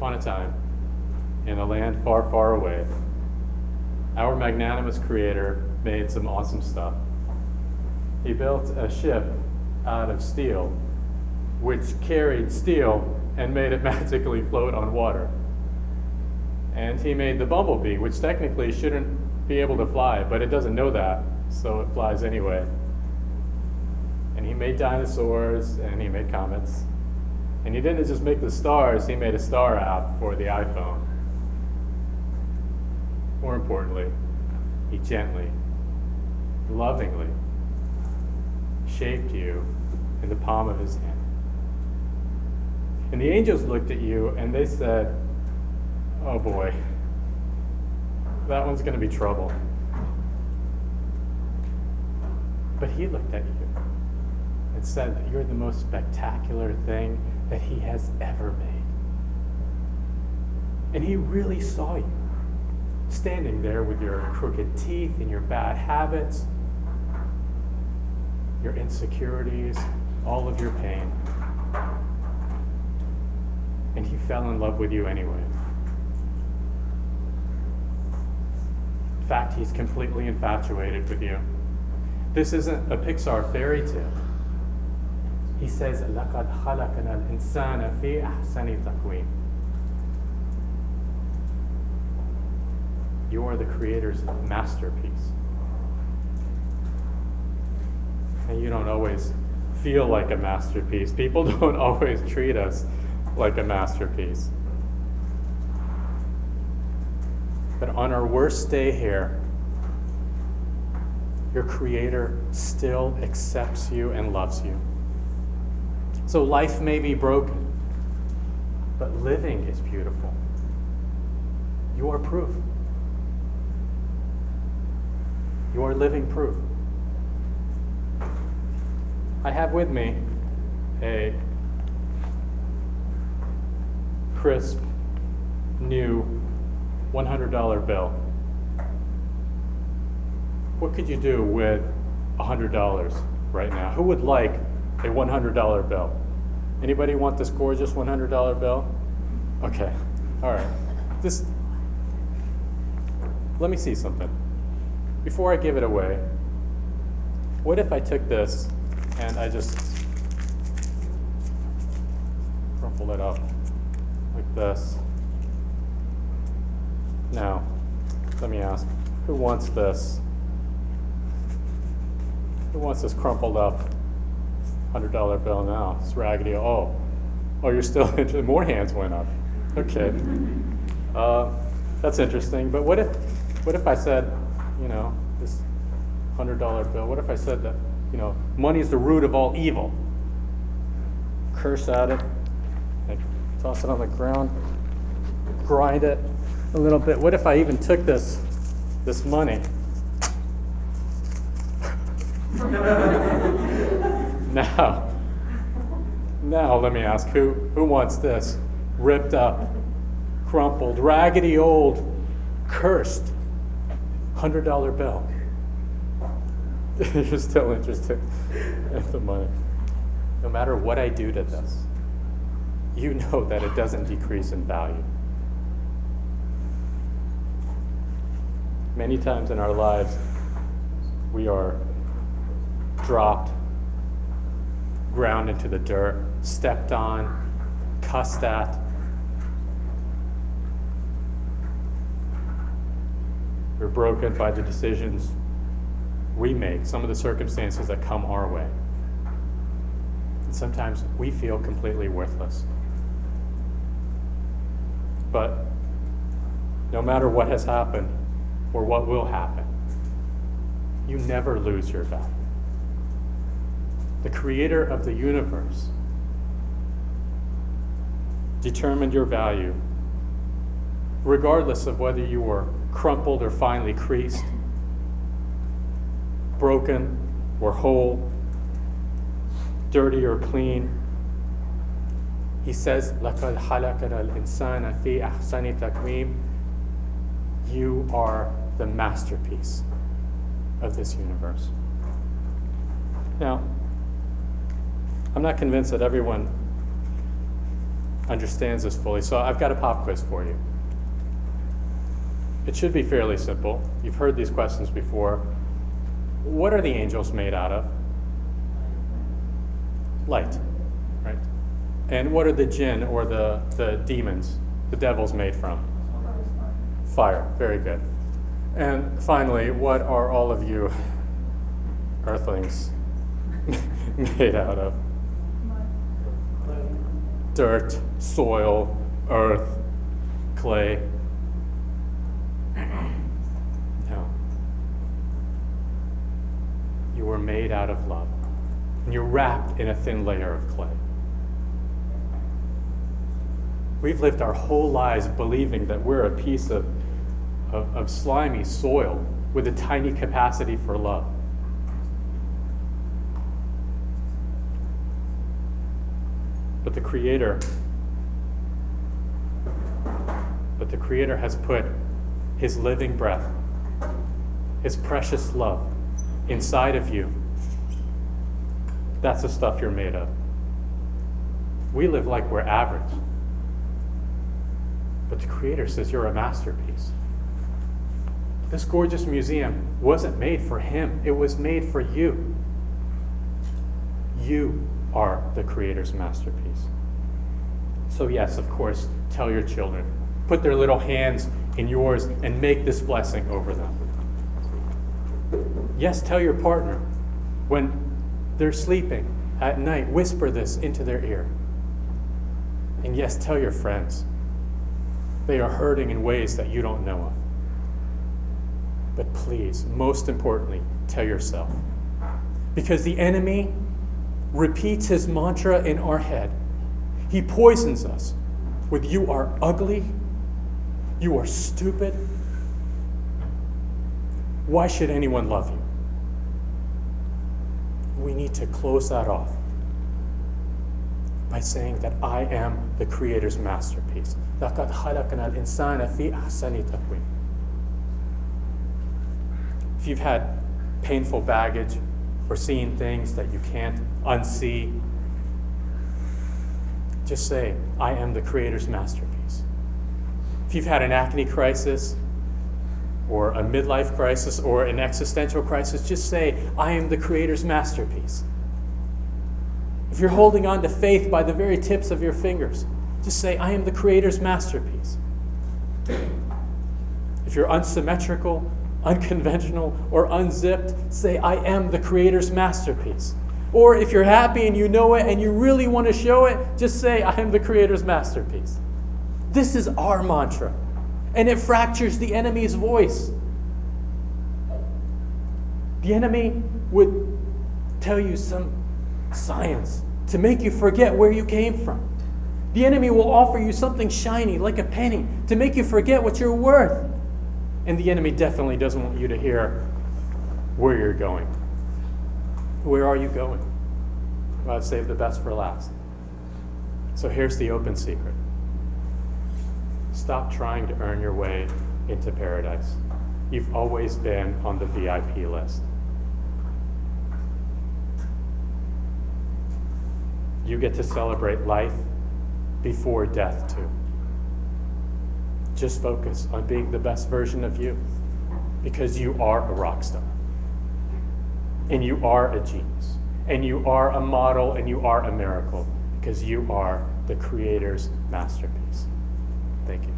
upon a time, in a land far, far away, our magnanimous Creator made some awesome stuff. He built a ship out of steel, which carried steel and made it magically float on water. And he made the bumblebee, which technically shouldn't be able to fly, but it doesn't know that, so it flies anyway. And he made dinosaurs, and he made comets. And he didn't just make the stars, he made a star app for the iPhone. More importantly, he gently, lovingly shaped you in the palm of his hand. And the angels looked at you and they said, oh boy, that one's going to be trouble. But he looked at you and said that you're the most spectacular thing that he has ever made. And he really saw you standing there with your crooked teeth and your bad habits, your insecurities, all of your pain. And he fell in love with you anyway. In fact, he's completely infatuated with you. This isn't a Pixar fairy tale. He says, لَقَدْ خَلَقْنَا الْإِنسَانَ فِي أَحْسَنِ تَقْوِيمٍ. You are the Creator's masterpiece. And you don't always feel like a masterpiece. People don't always treat us like a masterpiece. But on our worst day here, your Creator still accepts you and loves you. So life may be broken, but living is beautiful. You are proof. You are living proof. I have with me a crisp, new $100 bill. What could you do with $100 right now? Who would like a $100 bill? Anybody want this gorgeous $100 bill? Okay, all right. Let me see something. Before I give it away, what if I took this and I just crumple it up like this? Now, let me ask, who wants this? Who wants this crumpled up $100 bill now? It's raggedy. Oh, you're still interested. More hands went up. Okay. That's interesting. But what if I said, this $100 bill, what if I said that, money is the root of all evil? Curse at it, like toss it on the ground, grind it a little bit. What if I even took this money? Now let me ask, who wants this ripped up, crumpled, raggedy old, cursed $100 bill? You're still interested in the money. No matter what I do to this, you know that it doesn't decrease in value. Many times in our lives, we are dropped, ground into the dirt, stepped on, cussed at. We're broken by the decisions we make, some of the circumstances that come our way. And sometimes we feel completely worthless. But no matter what has happened or what will happen, you never lose your value. The Creator of the universe determined your value regardless of whether you were crumpled or finely creased, broken or whole, dirty or clean. He says, لَقَدْ خَلَقْنَا الْإِنسَانَ فِي أَحْسَنِ تَقْوِيمٍ. You are the masterpiece of this universe. Now, I'm not convinced that everyone understands this fully. So I've got a pop quiz for you. It should be fairly simple. You've heard these questions before. What are the angels made out of? Light, right? And what are the jinn, or the demons, the devils, made from? Fire. Very good. And finally, what are all of you earthlings made out of? Dirt, soil, earth, clay. No. You were made out of love. And you're wrapped in a thin layer of clay. We've lived our whole lives believing that we're a piece of slimy soil with a tiny capacity for love. But the Creator has put His living breath, His precious love inside of you. That's the stuff you're made of. We live like we're average. But the Creator says you're a masterpiece. This gorgeous museum wasn't made for Him. It was made for you. You are the Creator's masterpiece. So yes, of course, tell your children. Put their little hands in yours and make this blessing over them. Yes, tell your partner. When they're sleeping at night, whisper this into their ear. And yes, tell your friends. They are hurting in ways that you don't know of. But please, most importantly, tell yourself. Because the enemy repeats his mantra in our head. He poisons us with, you are ugly, you are stupid. Why should anyone love you? We need to close that off by saying that I am the Creator's masterpiece. لَقَدْ خَلَقْنَا الْإِنسَانَ فِي أَحْسَنِ تَقْوِيمٍ. If you've had painful baggage or seen things that you can't unsee, just say, I am the Creator's masterpiece. If you've had an acne crisis or a midlife crisis or an existential crisis, just say, I am the Creator's masterpiece. If you're holding on to faith by the very tips of your fingers, just say, I am the Creator's masterpiece. If you're unsymmetrical, unconventional, or unzipped, say, I am the Creator's masterpiece. Or if you're happy and you know it and you really want to show it, just say, I am the Creator's masterpiece. This is our mantra. And it fractures the enemy's voice. The enemy would tell you some science to make you forget where you came from. The enemy will offer you something shiny like a penny to make you forget what you're worth. And the enemy definitely doesn't want you to hear where you're going. Where are you going? Well, I've saved the best for last. So here's the open secret. Stop trying to earn your way into paradise. You've always been on the VIP list. You get to celebrate life before death too. Just focus on being the best version of you, because you are a rock star. And you are a genius. And you are a model, and you are a miracle, because you are the Creator's masterpiece. Thank you.